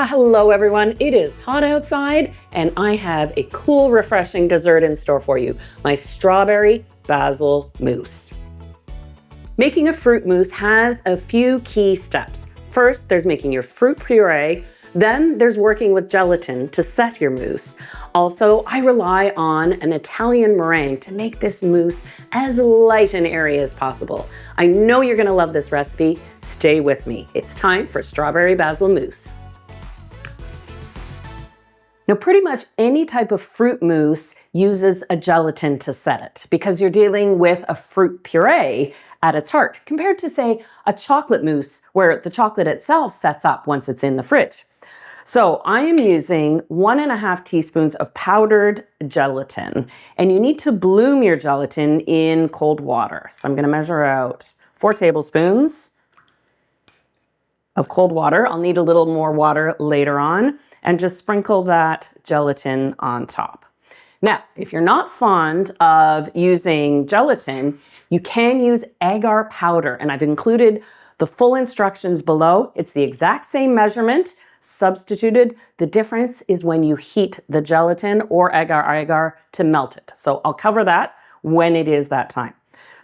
Hello everyone, it is hot outside and I have a cool, refreshing dessert in store for you, my strawberry basil mousse. Making a fruit mousse has a few key steps. First, there's making your fruit puree, then there's working with gelatin to set your mousse. Also, I rely on an Italian meringue to make this mousse as light and airy as possible. I know you're gonna love this recipe. Stay with me. It's time for strawberry basil mousse. Now, pretty much any type of fruit mousse uses a gelatin to set it because you're dealing with a fruit puree at its heart, compared to, say, a chocolate mousse where the chocolate itself sets up once it's in the fridge. So I am using 1.5 teaspoons of powdered gelatin, and you need to bloom your gelatin in cold water. So I'm going to measure out 4 tablespoons of cold water. I'll need a little more water later on, and just sprinkle that gelatin on top. Now, if you're not fond of using gelatin, you can use agar powder, and I've included the full instructions below. It's the exact same measurement, substituted. The difference is when you heat the gelatin or agar to melt it. So I'll cover that when it is that time.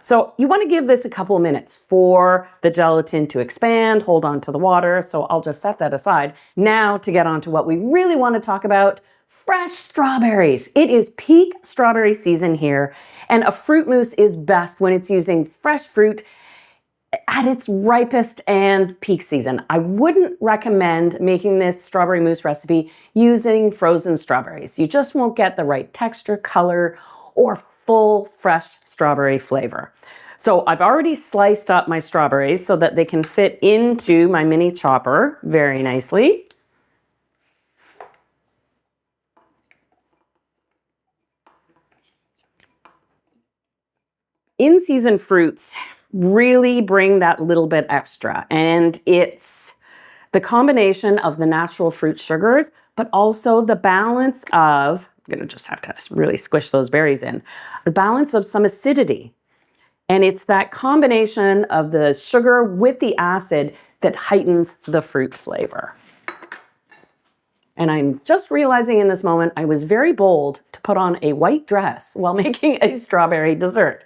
So you want to give this a couple of minutes for the gelatin to expand, hold on to the water. So I'll just set that aside. Now to get on to what we really want to talk about, fresh strawberries. It is peak strawberry season here, and a fruit mousse is best when it's using fresh fruit at its ripest and peak season. I wouldn't recommend making this strawberry mousse recipe using frozen strawberries. You just won't get the right texture, color, or full fresh strawberry flavor. So I've already sliced up my strawberries so that they can fit into my mini chopper very nicely. In-season fruits really bring that little bit extra, and it's the combination of the natural fruit sugars, but also the balance of, I'm gonna just have to really squish those berries in, the balance of some acidity. And it's that combination of the sugar with the acid that heightens the fruit flavor. And I'm just realizing in this moment, I was very bold to put on a white dress while making a strawberry dessert.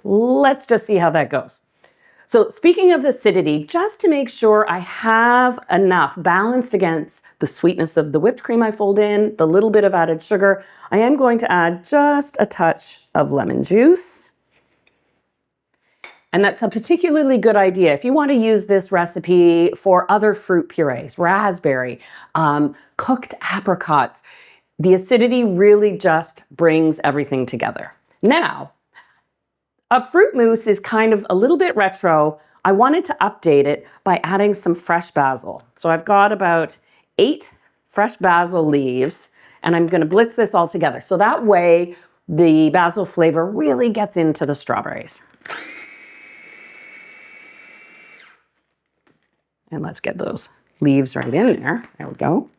Let's just see how that goes. So speaking of acidity, just to make sure I have enough balanced against the sweetness of the whipped cream I fold in, the little bit of added sugar, I am going to add just a touch of lemon juice. And that's a particularly good idea if you want to use this recipe for other fruit purees, raspberry, cooked apricots. The acidity really just brings everything together. Now, a fruit mousse is kind of a little bit retro. I wanted to update it by adding some fresh basil. So I've got about 8 fresh basil leaves, and I'm going to blitz this all together. So that way the basil flavor really gets into the strawberries. And let's get those leaves right in there. There we go.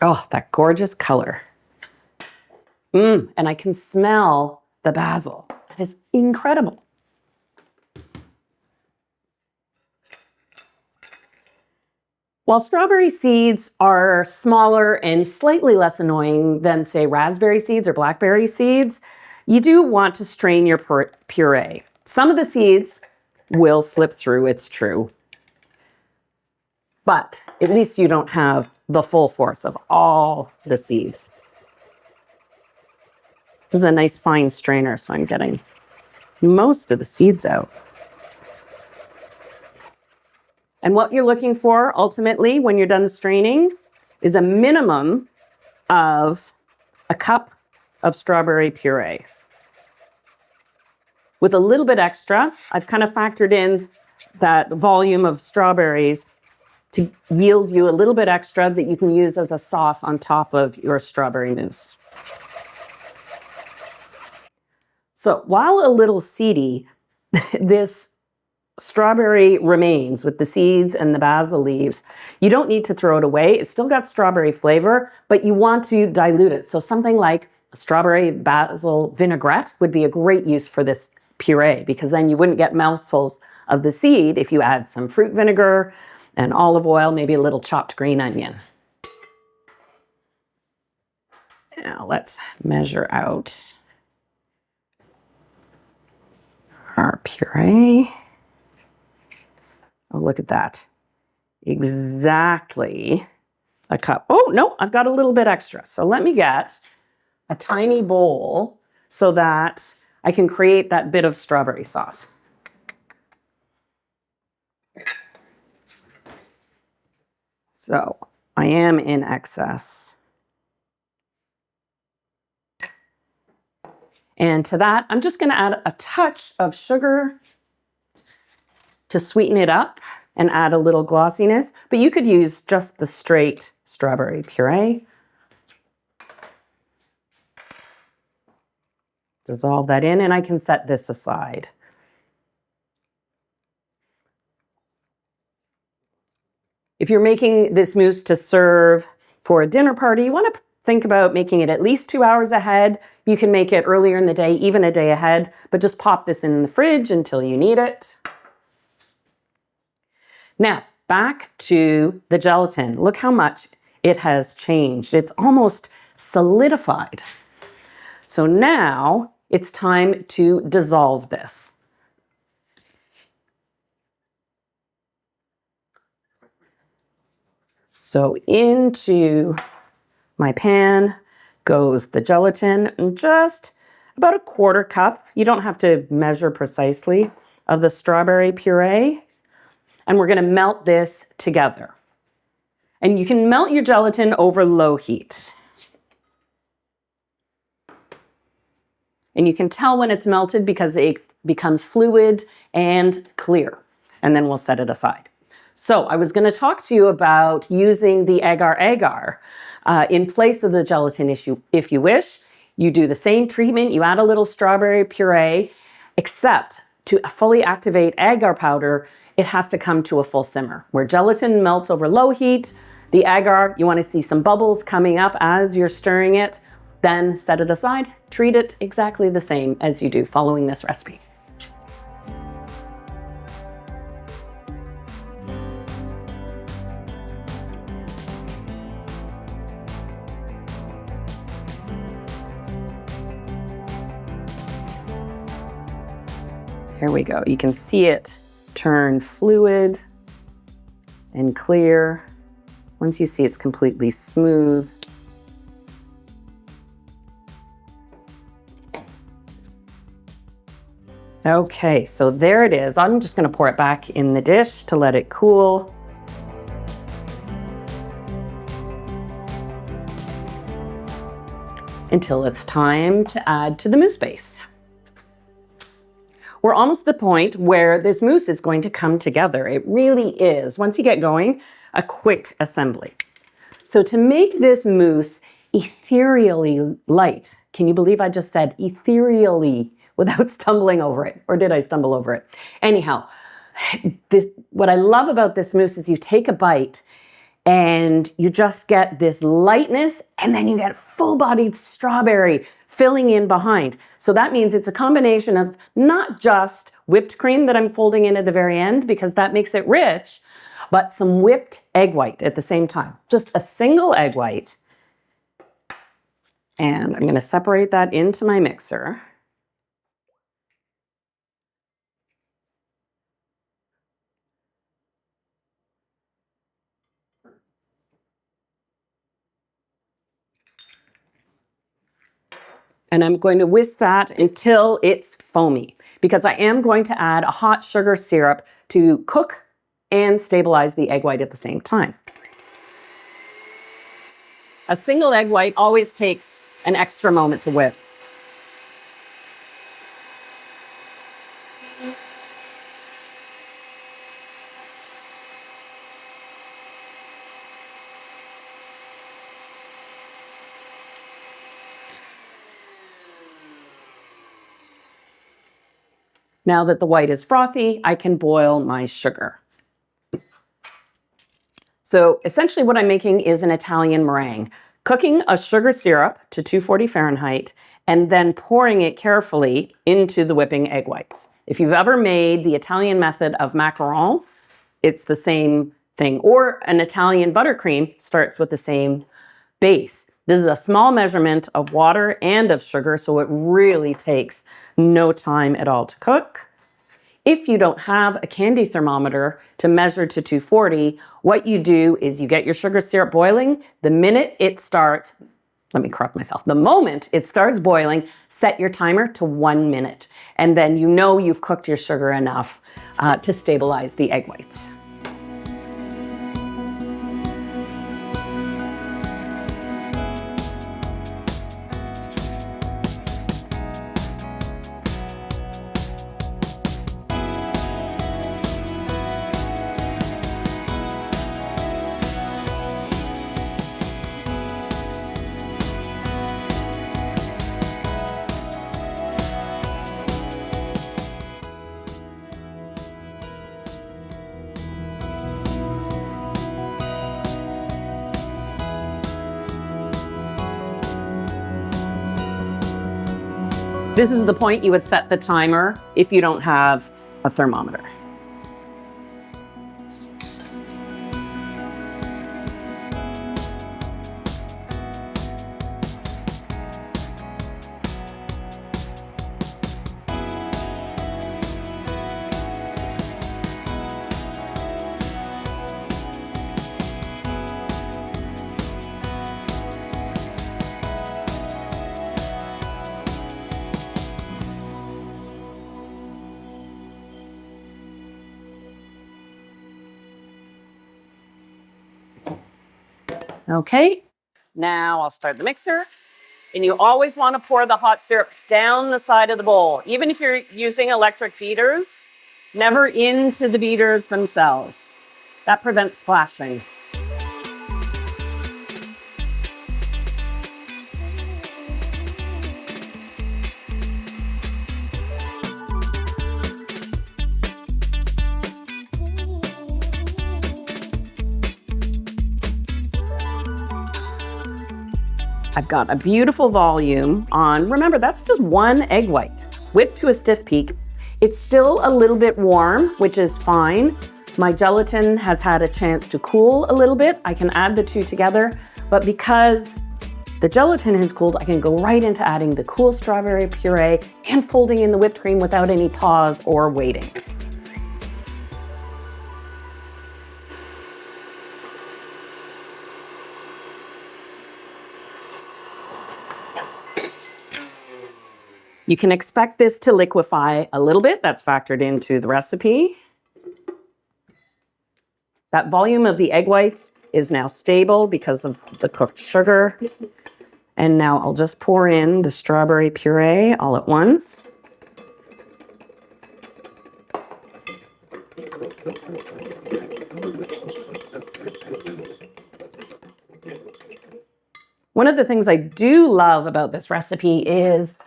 Oh, that gorgeous color. And I can smell the basil. That is incredible. While strawberry seeds are smaller and slightly less annoying than, say, raspberry seeds or blackberry seeds, you do want to strain your puree. Some of the seeds will slip through, it's true. But at least you don't have the full force of all the seeds. This is a nice fine strainer, so I'm getting most of the seeds out. And what you're looking for ultimately when you're done straining is a minimum of a cup of strawberry puree. With a little bit extra, I've kind of factored in that volume of strawberries to yield you a little bit extra that you can use as a sauce on top of your strawberry mousse. So while a little seedy, this strawberry remains with the seeds and the basil leaves, you don't need to throw it away. It's still got strawberry flavor, but you want to dilute it. So something like strawberry basil vinaigrette would be a great use for this puree, because then you wouldn't get mouthfuls of the seed if you add some fruit vinegar and olive oil, maybe a little chopped green onion. Now let's measure out our puree. Oh, look at that. Exactly a cup. Oh, no, I've got a little bit extra. So let me get a tiny bowl so that I can create that bit of strawberry sauce. So I am in excess. And to that, I'm just going to add a touch of sugar to sweeten it up and add a little glossiness, but you could use just the straight strawberry puree. Dissolve that in, and I can set this aside. If you're making this mousse to serve for a dinner party, you want to think about making it at least 2 hours ahead. You can make it earlier in the day, even a day ahead, but just pop this in the fridge until you need it. Now, back to the gelatin. Look how much it has changed. It's almost solidified. So now it's time to dissolve this. So into my pan goes the gelatin, and just about a 1/4 cup, you don't have to measure precisely, of the strawberry puree. And we're going to melt this together. And you can melt your gelatin over low heat. And you can tell when it's melted because it becomes fluid and clear. And then we'll set it aside. So I was going to talk to you about using the Agar in place of the gelatin if you wish. You do the same treatment. You add a little strawberry puree, except to fully activate Agar powder, it has to come to a full simmer. Where gelatin melts over low heat, the Agar, you want to see some bubbles coming up as you're stirring it, then set it aside. Treat it exactly the same as you do following this recipe. Here we go. You can see it turn fluid and clear. Once you see it's completely smooth. Okay, so there it is. I'm just going to pour it back in the dish to let it cool. Until it's time to add to the mousse base. We're almost at the point where this mousse is going to come together. It really is, once you get going, a quick assembly. So to make this mousse ethereally light, can you believe I just said ethereally without stumbling over it? Or did I stumble over it? Anyhow, what I love about this mousse is you take a bite and you just get this lightness, and then you get full-bodied strawberry filling in behind. So that means it's a combination of not just whipped cream that I'm folding in at the very end, because that makes it rich, but some whipped egg white at the same time. Just a single egg white. And I'm going to separate that into my mixer. And I'm going to whisk that until it's foamy, because I am going to add a hot sugar syrup to cook and stabilize the egg white at the same time. A single egg white always takes an extra moment to whip. Now that the white is frothy, I can boil my sugar. So essentially what I'm making is an Italian meringue. Cooking a sugar syrup to 240 Fahrenheit and then pouring it carefully into the whipping egg whites. If you've ever made the Italian method of macaron, it's the same thing. Or an Italian buttercream starts with the same base. This is a small measurement of water and of sugar, so it really takes no time at all to cook. If you don't have a candy thermometer to measure to 240, what you do is you get your sugar syrup boiling. The minute it starts, let me correct myself, the moment it starts boiling, set your timer to 1 minute. And then you know you've cooked your sugar enough to stabilize the egg whites. This is the point you would set the timer if you don't have a thermometer. Okay, now I'll start the mixer. And you always want to pour the hot syrup down the side of the bowl. Even if you're using electric beaters, never into the beaters themselves. That prevents splashing. I've got a beautiful volume on, remember that's just one egg white, whipped to a stiff peak. It's still a little bit warm, which is fine. My gelatin has had a chance to cool a little bit. I can add the two together, but because the gelatin has cooled, I can go right into adding the cool strawberry puree and folding in the whipped cream without any pause or waiting. You can expect this to liquefy a little bit. That's factored into the recipe. That volume of the egg whites is now stable because of the cooked sugar. And now I'll just pour in the strawberry puree all at once. One of the things I do love about this recipe is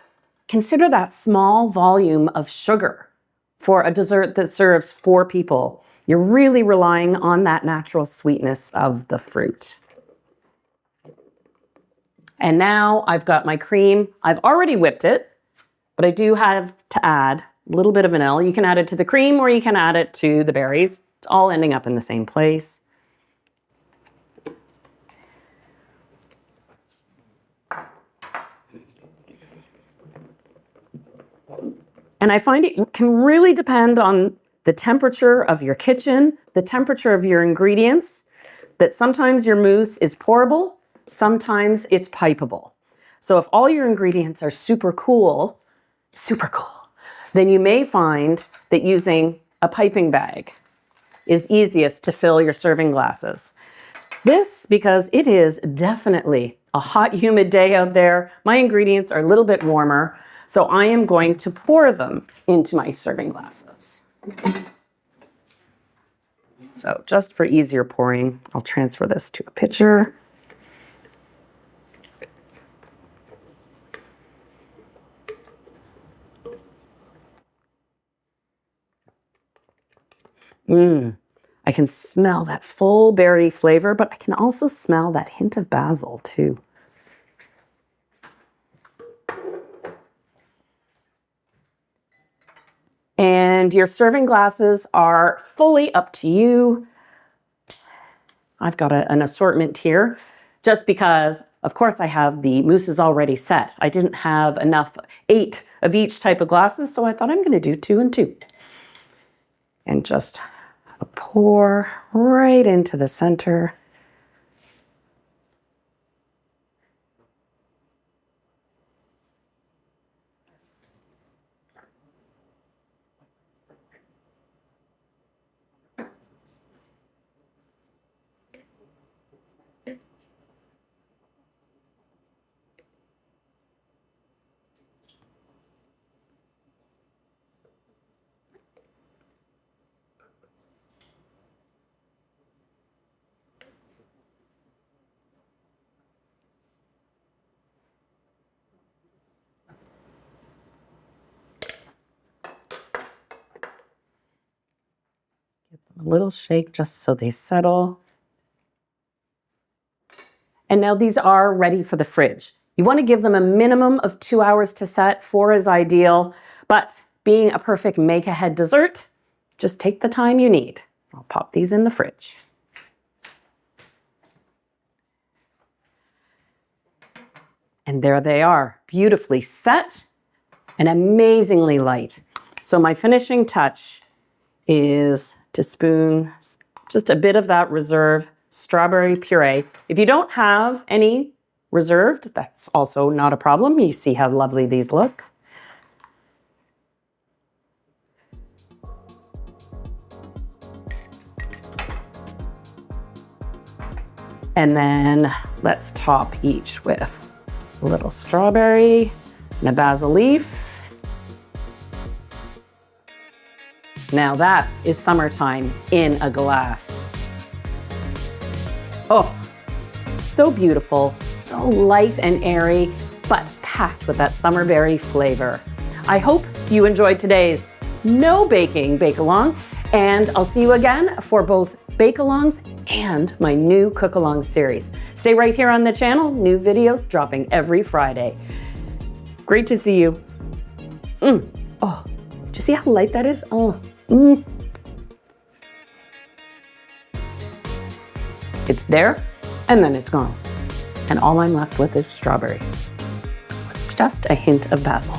consider that small volume of sugar for a dessert that serves 4 people. You're really relying on that natural sweetness of the fruit. And now I've got my cream. I've already whipped it, but I do have to add a little bit of vanilla. You can add it to the cream or you can add it to the berries. It's all ending up in the same place. And I find it can really depend on the temperature of your kitchen, the temperature of your ingredients, that sometimes your mousse is pourable, sometimes it's pipeable. So if all your ingredients are super cool, then you may find that using a piping bag is easiest to fill your serving glasses. This, because it is definitely a hot, humid day out there, my ingredients are a little bit warmer, so I am going to pour them into my serving glasses. So just for easier pouring, I'll transfer this to a pitcher. I can smell that full berry flavor, but I can also smell that hint of basil too. And your serving glasses are fully up to you. I've got an assortment here just because, of course, I have the mousses already set. I didn't have enough 8 of each type of glasses, so I thought I'm going to do 2 and 2. And just pour right into the center. Give them a little shake just so they settle. And now these are ready for the fridge. You want to give them a minimum of 2 hours to set. 4 is ideal, but being a perfect make-ahead dessert, just take the time you need. I'll pop these in the fridge. And there they are, beautifully set and amazingly light. So my finishing touch is to spoon just a bit of that reserve strawberry puree. If you don't have any reserved, that's also not a problem. You see how lovely these look. And then let's top each with a little strawberry and a basil leaf. Now that is summertime in a glass. Oh, so beautiful, so light and airy, but packed with that summer berry flavor. I hope you enjoyed today's no baking bake-along, and I'll see you again for both bake-alongs and my new cook-along series. Stay right here on the channel, new videos dropping every Friday. Great to see you. Oh, do you see how light that is? Oh, It's there, and then it's gone. And all I'm left with is strawberry, with just a hint of basil.